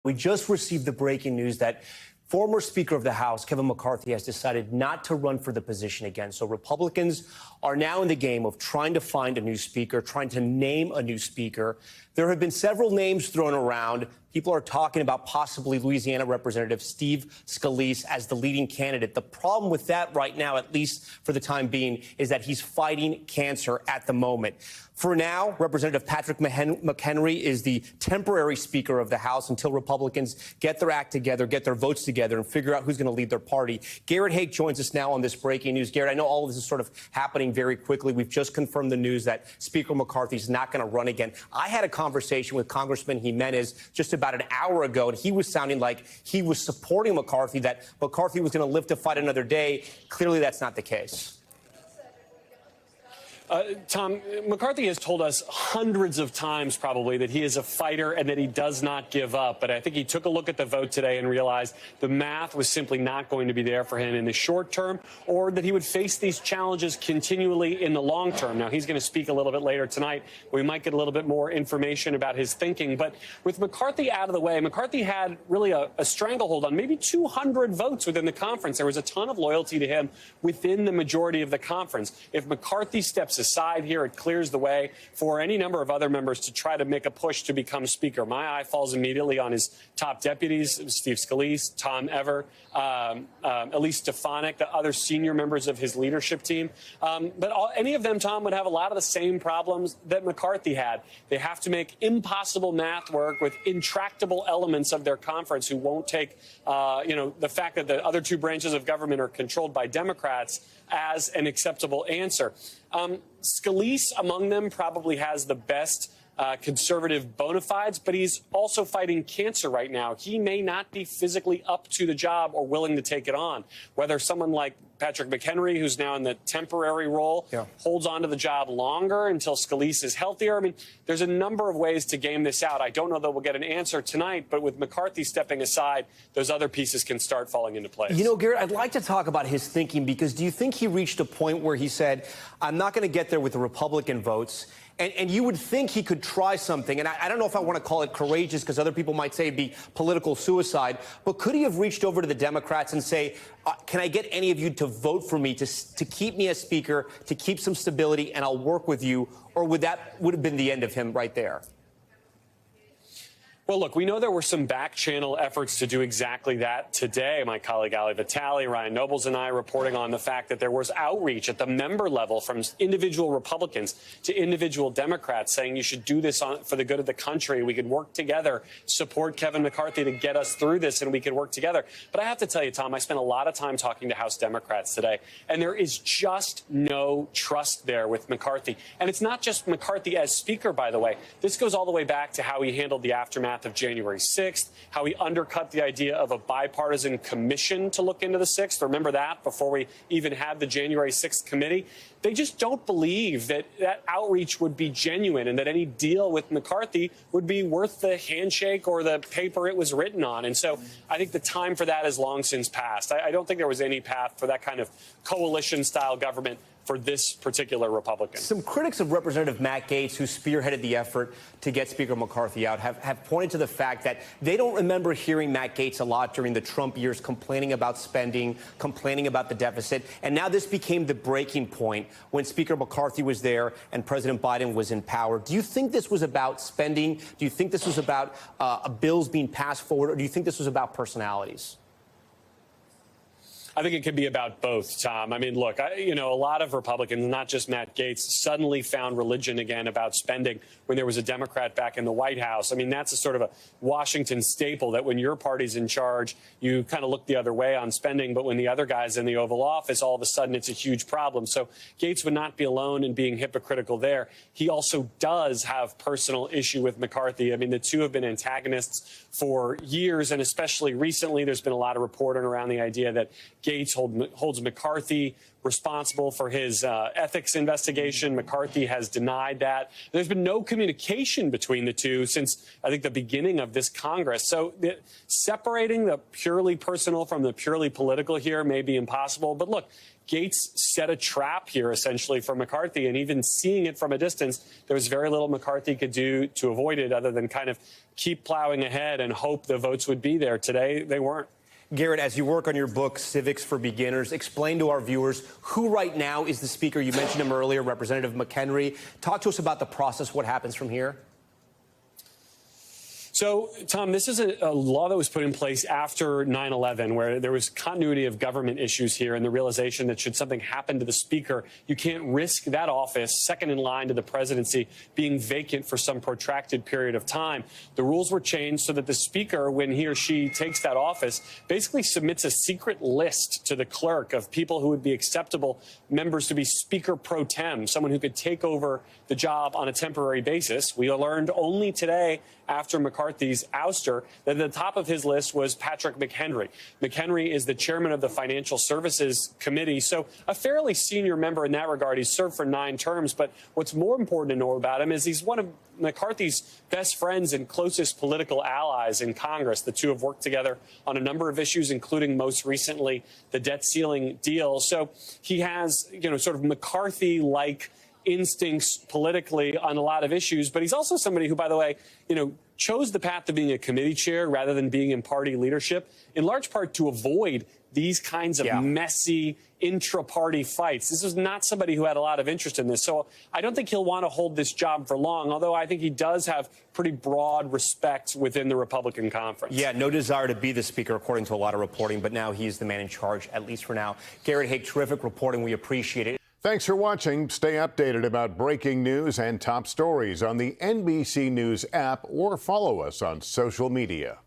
We just received the breaking news that former Speaker of the House, Kevin McCarthy, has decided not to run for the position again. So Republicans are now in the game of trying to find a new speaker, trying to name a new speaker. There have been several names thrown around. People are talking about possibly Louisiana Representative Steve Scalise as the leading candidate. The problem with that right now, at least for the time being, is that he's fighting cancer at the moment. For now, Representative Patrick McHenry is the temporary Speaker of the House until Republicans get their act together, get their votes together, and figure out who's going to lead their party. Garrett Haake joins us now on this breaking news. Garrett, I know all of this is sort of happening very quickly. We've just confirmed the news that Speaker McCarthy is not going to run again. I had a conversation with Congressman Jimenez just about an hour ago, and he was sounding like he was supporting McCarthy, that McCarthy was going to live to fight another day. Clearly, that's not the case. Tom, McCarthy has told us hundreds of times probably that he is a fighter and that he does not give up. But I think he took a look at the vote today and realized the math was simply not going to be there for him in the short term, or that he would face these challenges continually in the long term. Now, he's going to speak a little bit later tonight. We might get a little bit more information about his thinking. But with McCarthy out of the way, McCarthy had really a stranglehold on maybe 200 votes within the conference. There was a ton of loyalty to him within the majority of the conference. If McCarthy steps aside here, it clears the way for any number of other members to try to make a push to become Speaker. My eye falls immediately on his top deputies, Steve Scalise, Tom Ever, Elise Stefanik, the other senior members of his leadership team. But any of them, Tom, would have a lot of the same problems that McCarthy had. They have to make impossible math work with intractable elements of their conference who won't take, the fact that the other two branches of government are controlled by Democrats as an acceptable answer. Scalise, among them, probably has the best conservative bona fides, but he's also fighting cancer right now. He may not be physically up to the job or willing to take it on. Whether someone like Patrick McHenry, who's now in the temporary role, holds on to the job longer until Scalise is healthier. I mean, there's a number of ways to game this out. I don't know that we'll get an answer tonight, but with McCarthy stepping aside, those other pieces can start falling into place. You know, Garrett, I'd like to talk about his thinking, because do you think he reached a point where he said, I'm not going to get there with the Republican votes? And you would think he could try something, and I don't know if I want to call it courageous, because other people might say it'd be political suicide, but could he have reached over to the Democrats and say, can I get any of you to vote for me to keep me as Speaker, to keep some stability, and I'll work with you? Or would have been the end of him right there? Well, look, we know there were some back-channel efforts to do exactly that today. My colleague Ali Vitale, Ryan Nobles, and I reporting on the fact that there was outreach at the member level from individual Republicans to individual Democrats saying you should do this for the good of the country. We could work together, support Kevin McCarthy to get us through this, and we could work together. But I have to tell you, Tom, I spent a lot of time talking to House Democrats today, and there is just no trust there with McCarthy. And it's not just McCarthy as Speaker, by the way. This goes all the way back to how he handled the aftermath of January 6th, how he undercut the idea of a bipartisan commission to look into the 6th. Remember that before we even had the January 6th committee? They just don't believe that that outreach would be genuine and that any deal with McCarthy would be worth the handshake or the paper it was written on. And so I think the time for that has long since passed. I don't think there was any path for that kind of coalition-style government for this particular Republican. Some critics of Representative Matt Gaetz, who spearheaded the effort to get Speaker McCarthy out, have pointed to the fact that they don't remember hearing Matt Gaetz a lot during the Trump years complaining about spending, complaining about the deficit. And now this became the breaking point when Speaker McCarthy was there and President Biden was in power. Do you think this was about spending? Do you think this was about bills being passed forward? Or do you think this was about personalities? I think it could be about both, Tom. I mean, look, a lot of Republicans, not just Matt Gaetz, suddenly found religion again about spending when there was a Democrat back in the White House. I mean, that's a sort of a Washington staple that when your party's in charge, you kind of look the other way on spending. But when the other guy's in the Oval Office, all of a sudden it's a huge problem. So Gaetz would not be alone in being hypocritical there. He also does have personal issue with McCarthy. I mean, the two have been antagonists for years, and especially recently, there's been a lot of reporting around the idea that Gates holds McCarthy responsible for his ethics investigation. McCarthy has denied that. There's been no communication between the two since, I think, the beginning of this Congress. So separating the purely personal from the purely political here may be impossible. But look, Gates set a trap here, essentially, for McCarthy. And even seeing it from a distance, there was very little McCarthy could do to avoid it other than kind of keep plowing ahead and hope the votes would be there. Today, they weren't. Garrett, as you work on your book, Civics for Beginners, explain to our viewers who right now is the speaker. You mentioned him earlier, Representative McHenry. Talk to us about the process, what happens from here. So, Tom, this is a law that was put in place after 9/11, where there was continuity of government issues here and the realization that should something happen to the speaker, you can't risk that office, second in line to the presidency, being vacant for some protracted period of time. The rules were changed so that the speaker, when he or she takes that office, basically submits a secret list to the clerk of people who would be acceptable members to be speaker pro tem, someone who could take over the job on a temporary basis. We learned only today, after McCarthy's ouster, that at the top of his list was Patrick McHenry. McHenry is the chairman of the Financial Services Committee, so a fairly senior member in that regard. He's served for 9 terms, but what's more important to know about him is he's one of McCarthy's best friends and closest political allies in Congress. The two have worked together on a number of issues, including most recently the debt ceiling deal. So he has, sort of McCarthy-like instincts politically on a lot of issues, but he's also somebody who, by the way, chose the path of being a committee chair rather than being in party leadership, in large part to avoid these kinds of messy intra-party fights. This is not somebody who had a lot of interest in this. So I don't think he'll want to hold this job for long, although I think he does have pretty broad respect within the Republican conference. Yeah, no desire to be the speaker, according to a lot of reporting, but now he's the man in charge, at least for now. Garrett Haake, terrific reporting. We appreciate it. Thanks for watching. Stay updated about breaking news and top stories on the NBC News app or follow us on social media.